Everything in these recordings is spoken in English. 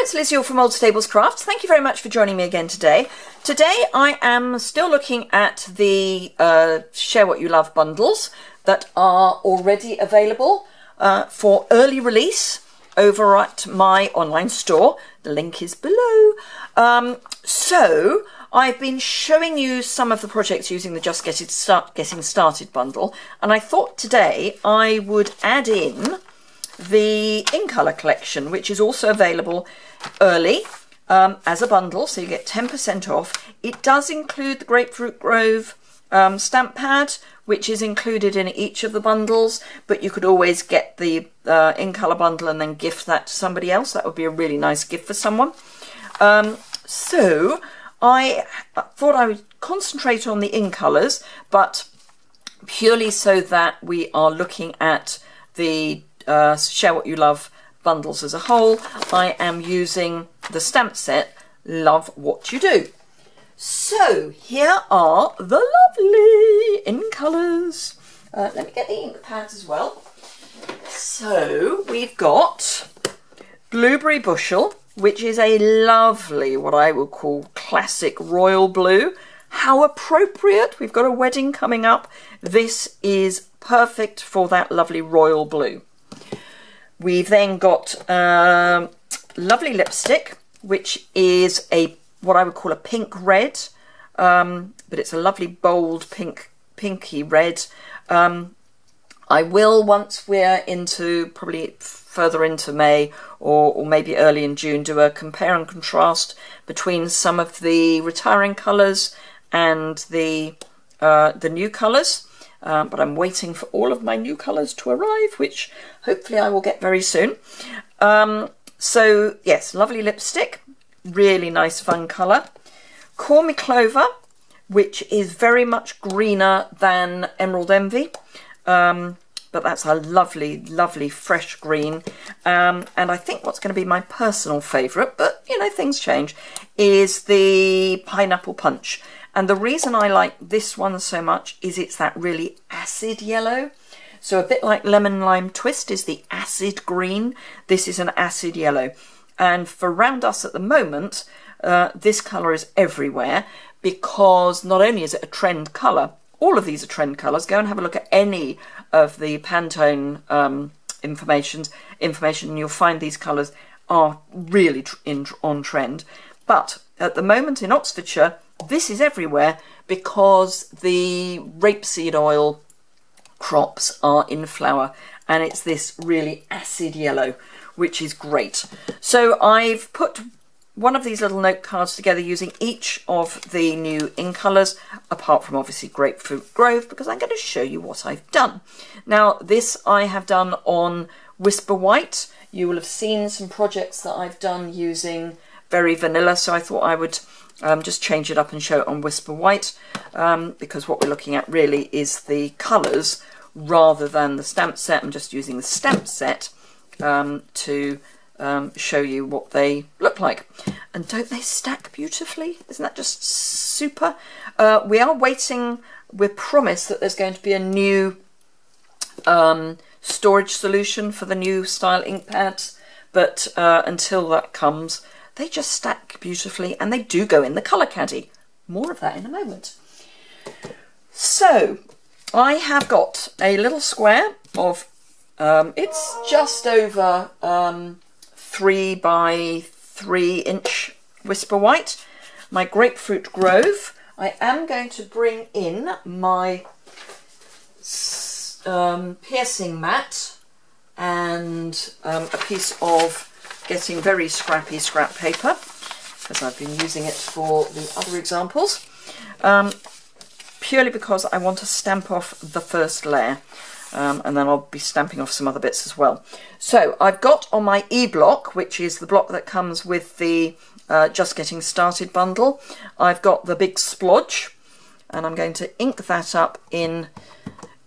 it's Liz Yuille from Old Stables Crafts. Thank you very much for joining me again today. Today I am still looking at the Share What You Love bundles that are already available for early release over at my online store. The link is below. So I've been showing you some of the projects using the Just Getting Started bundle, and I thought today I would add in the In Colour collection, which is also available early as a bundle, so you get 10% off. It does include the Grapefruit Grove stamp pad, which is included in each of the bundles, but you could always get the In Colour bundle and then gift that to somebody else. That would be a really nice gift for someone. So I thought I would concentrate on the In Colours, but purely so that we are looking at the Share What You Love bundles as a whole, I am using the stamp set Love What You Do. So here are the lovely In Colours. Let me get the ink pads as well. So we've got Blueberry Bushel, which is a lovely, what I would call classic royal blue. How appropriate. We've got a wedding coming up. This is perfect for that lovely royal blue. We've then got lovely lipstick, which is what I would call a pink red, but it's a lovely bold pinky red. I will, once we're into probably further into May or maybe early in June, do a compare and contrast between some of the retiring colours and the new colours. But I'm waiting for all of my new colours to arrive, which hopefully I will get very soon. So yes, lovely lipstick, really nice fun colour. Call Me Clover, which is very much greener than Emerald Envy, but that's a lovely, lovely fresh green. And I think what's going to be my personal favourite, but you know, things change, is the Pineapple Punch. And the reason I like this one so much is it's that really acid yellow. So a bit like Lemon Lime Twist is the acid green. This is an acid yellow. And for Round Us at the moment, this colour is everywhere because not only is it a trend colour, all of these are trend colours. Go and have a look at any of the Pantone information and you'll find these colours are really on trend. But at the moment in Oxfordshire, this is everywhere because the rapeseed oil crops are in flower, and it's this really acid yellow, which is great. So I've put one of these little note cards together using each of the new In Colours, apart from obviously Grapefruit Grove, because I'm going to show you what I've done. Now this I have done on Whisper White. You will have seen some projects that I've done using Very Vanilla, so I thought I would just change it up and show it on Whisper White, because what we're looking at really is the colours rather than the stamp set. I'm just using the stamp set to show you what they look like. And don't they stack beautifully? Isn't that just super? We are waiting, we're promised that there's going to be a new storage solution for the new style ink pads, but until that comes, they just stack beautifully, and they do go in the colour caddy. More of that in a moment. So I have got a little square of, it's just over 3 by 3 inch Whisper White, my Grapefruit Grove. I am going to bring in my piercing mat and a piece of Getting Very Scrappy scrap paper, because I've been using it for the other examples, purely because I want to stamp off the first layer, and then I'll be stamping off some other bits as well. So I've got on my E-block, which is the block that comes with the Just Getting Started bundle, I've got the big splodge, and I'm going to ink that up in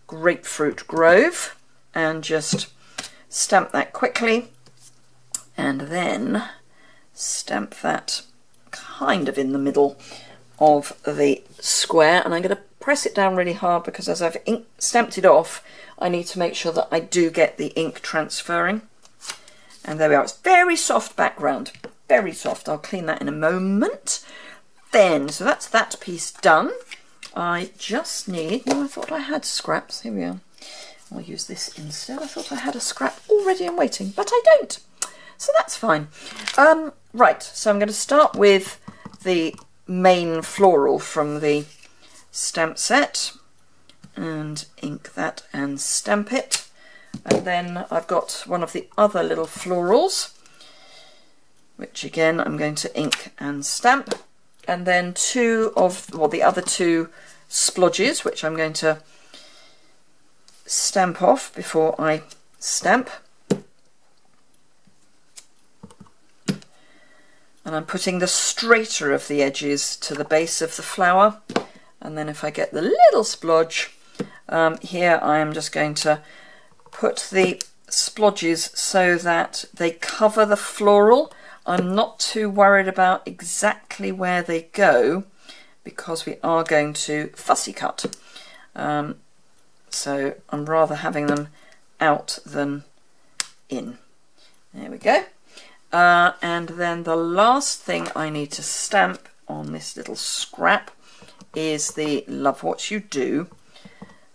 Grapefruit Grove and just stamp that quickly, and then stamp that kind of in the middle of the square. And I'm going to press it down really hard because as I've stamped it off, I need to make sure that I do get the ink transferring. And there we are. It's very soft background. very soft. I'll clean that in a moment. Then, so that's that piece done. I just need, no, I thought I had scraps. Here we are. I'll use this instead. I thought I had a scrap already and waiting, but I don't. So that's fine. Right, so I'm going to start with the main floral from the stamp set and ink that and stamp it. And then I've got one of the other little florals, which again I'm going to ink and stamp. And then two of, well, the other two splodges, which I'm going to stamp off before I stamp. And I'm putting the straighter of the edges to the base of the flower. And then if I get the little splodge, here I am just going to put the splodges so that they cover the floral. I'm not too worried about exactly where they go because we are going to fussy cut. So I'm rather having them out than in. There we go. And then the last thing I need to stamp on this little scrap is the Love What You Do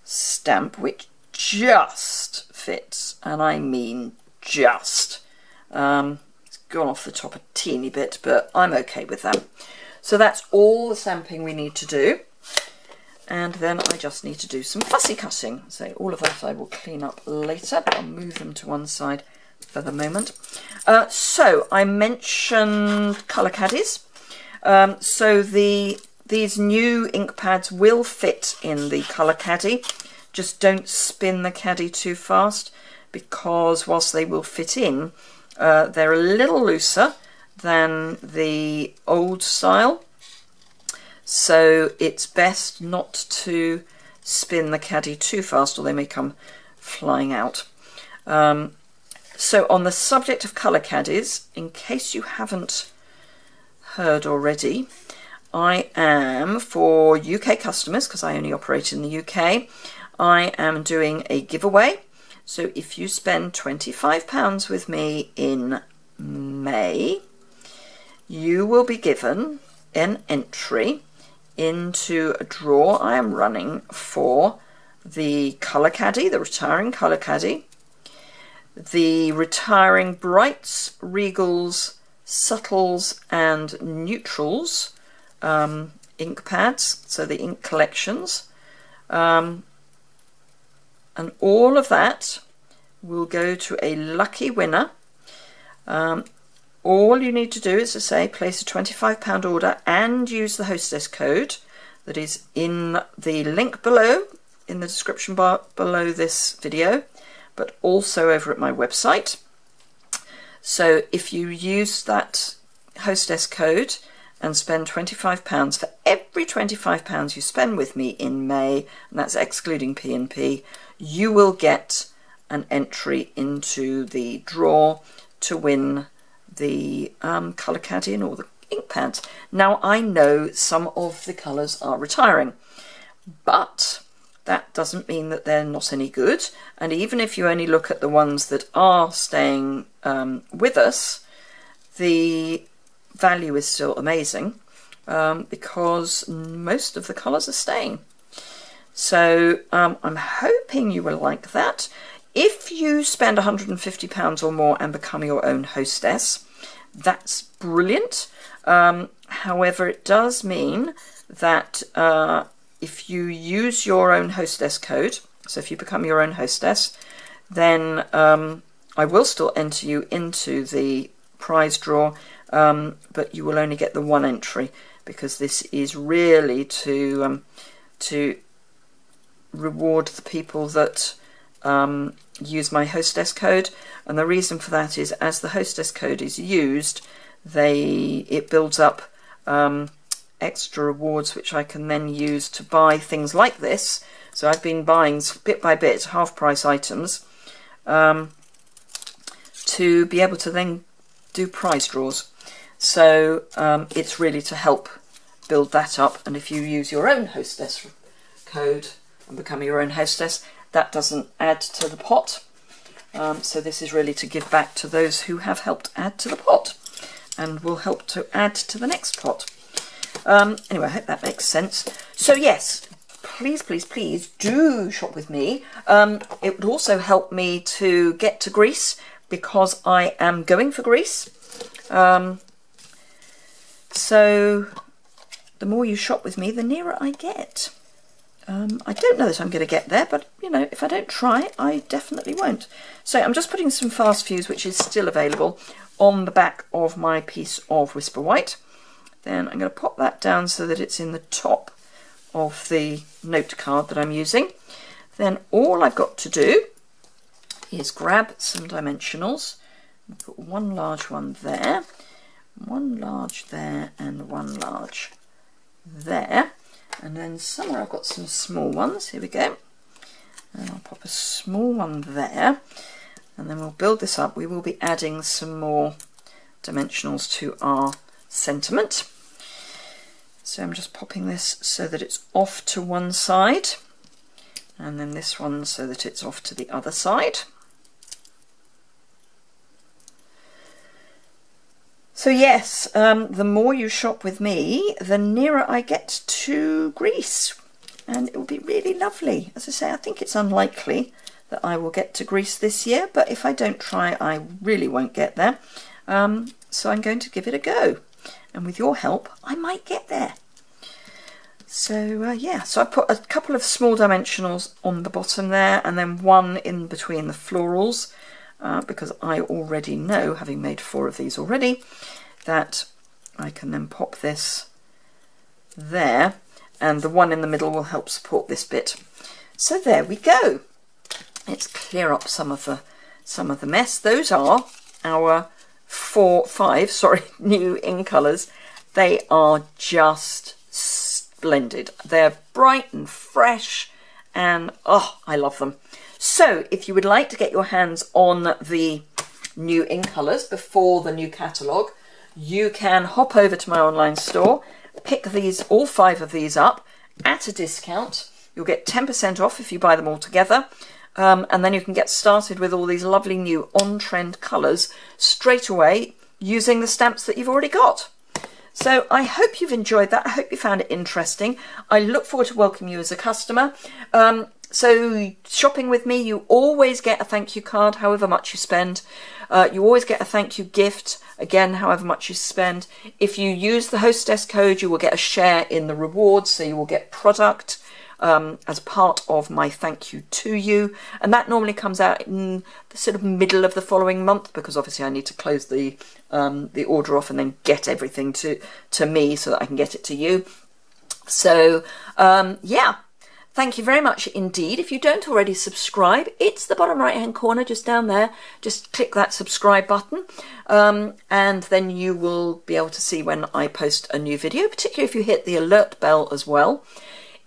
stamp, which just fits, and I mean just. It's gone off the top a teeny bit, but I'm okay with that. So that's all the stamping we need to do. And then I just need to do some fussy cutting. So all of that I will clean up later, but I'll move them to one side for the moment. So I mentioned colour caddies. So these new ink pads will fit in the colour caddy. Just don't spin the caddy too fast, because whilst they will fit in, they're a little looser than the old style. So it's best not to spin the caddy too fast or they may come flying out. So on the subject of colour caddies, in case you haven't heard already, I am, for UK customers, because I only operate in the UK, I am doing a giveaway. So if you spend £25 with me in May, you will be given an entry into a draw I am running for the colour caddy, the retiring colour caddy, the retiring Brights, Regals, Subtles and Neutrals ink pads, so the ink collections, and all of that will go to a lucky winner. All you need to do is to say place a £25 order and use the hostess code that is in the link below in the description bar below this video, but also over at my website. So if you use that hostess code and spend £25, for every £25 you spend with me in May, and that's excluding P&P, you will get an entry into the draw to win the colour caddy and all the ink pads. Now I know some of the colours are retiring, but that doesn't mean that they're not any good. And even if you only look at the ones that are staying with us, the value is still amazing because most of the colours are staying. So I'm hoping you will like that. If you spend £150 or more and become your own hostess, that's brilliant. However, it does mean that if you use your own hostess code, so if you become your own hostess, then I will still enter you into the prize draw, but you will only get the one entry, because this is really to reward the people that use my hostess code. And the reason for that is, as the hostess code is used, it builds up extra rewards which I can then use to buy things like this. So I've been buying bit by bit half price items to be able to then do prize draws. So it's really to help build that up. And if you use your own hostess code and become your own hostess, that doesn't add to the pot. So this is really to give back to those who have helped add to the pot. and will help to add to the next pot. Anyway, I hope that makes sense. So yes, please, please, please do shop with me. It would also help me to get to Greece, because I am going for Greece. So the more you shop with me, the nearer I get. I don't know that I'm going to get there, but you know, if I don't try, I definitely won't. So I'm just putting some fast fuse, which is still available, on the back of my piece of Whisper White. Then I'm going to pop that down so that it's in the top of the note card that I'm using. Then all I've got to do is grab some dimensionals, put one large one there, one large there, and one large there. And then somewhere I've got some small ones. Here we go. And I'll pop a small one there. And then we'll build this up. We will be adding some more dimensionals to our sentiment. So I'm just popping this so that it's off to one side. And then this one so that it's off to the other side. So yes, the more you shop with me, the nearer I get to Greece, and it will be really lovely. As I say, I think it's unlikely that I will get to Greece this year, but if I don't try, I really won't get there. So I'm going to give it a go, and with your help, I might get there. So yeah, so I put a couple of small dimensionals on the bottom there, and then one in between the florals. Because I already know, having made 4 of these already, that I can then pop this there, and the one in the middle will help support this bit. So there we go. Let's clear up some of the mess. Those are our 5 new in colours. They are just splendid. They're bright and fresh, and oh, I love them. So if you would like to get your hands on the new in colours before the new catalogue, you can hop over to my online store, pick these, all 5 of these up at a discount. You'll get 10% off if you buy them all together, and then you can get started with all these lovely new on-trend colours straight away using the stamps that you've already got. So I hope you've enjoyed that. I hope you found it interesting. I look forward to welcoming you as a customer. So shopping with me, you always get a thank you card, however much you spend. You always get a thank you gift, again, however much you spend. If you use the hostess code, you will get a share in the rewards, so you will get product as part of my thank you to you. And that normally comes out in the sort of middle of the following month, because obviously I need to close the order off and then get everything to me so that I can get it to you. So yeah. Thank you very much indeed. If you don't already subscribe, it's the bottom right hand corner just down there. Just click that subscribe button, and then you will be able to see when I post a new video, particularly if you hit the alert bell as well.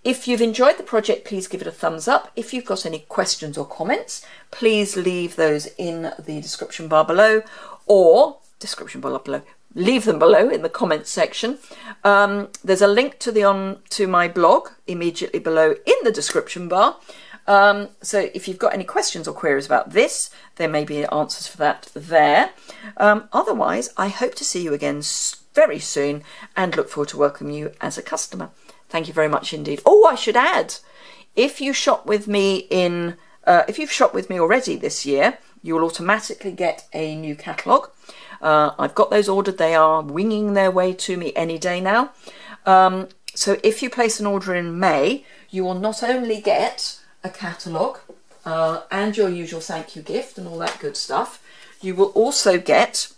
If you've enjoyed the project, please give it a thumbs up. If you've got any questions or comments, please leave those in the description bar below, or leave them below in the comments section. There's a link to my blog immediately below in the description bar. So if you've got any questions or queries about this, there may be answers for that there. Otherwise, I hope to see you again very soon, and look forward to welcoming you as a customer. Thank you very much indeed. Oh, I should add, if you shop with me if you've shopped with me already this year, you will automatically get a new catalogue. I've got those ordered. They are winging their way to me any day now. So if you place an order in May, you will not only get a catalogue and your usual thank you gift and all that good stuff, you will also get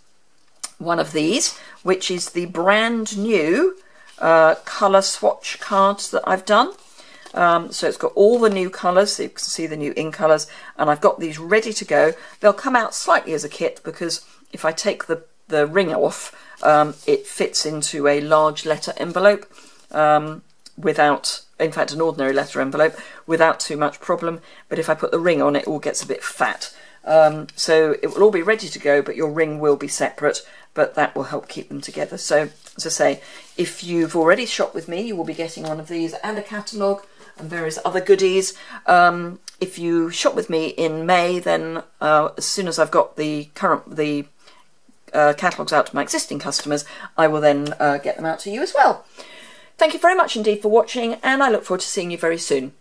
one of these, which is the brand new colour swatch cards that I've done. So it's got all the new colours, so you can see the new in colours, and I've got these ready to go. They'll come out slightly as a kit, because if I take the ring off, it fits into a large letter envelope without, in fact, an ordinary letter envelope without too much problem. But if I put the ring on, it all gets a bit fat. So it will all be ready to go, but your ring will be separate, but that will help keep them together. So as I say, if you've already shopped with me, you will be getting one of these and a catalogue and various other goodies. If you shop with me in May, then as soon as I've got the catalogues out to my existing customers, I will then get them out to you as well. Thank you very much indeed for watching, and I look forward to seeing you very soon.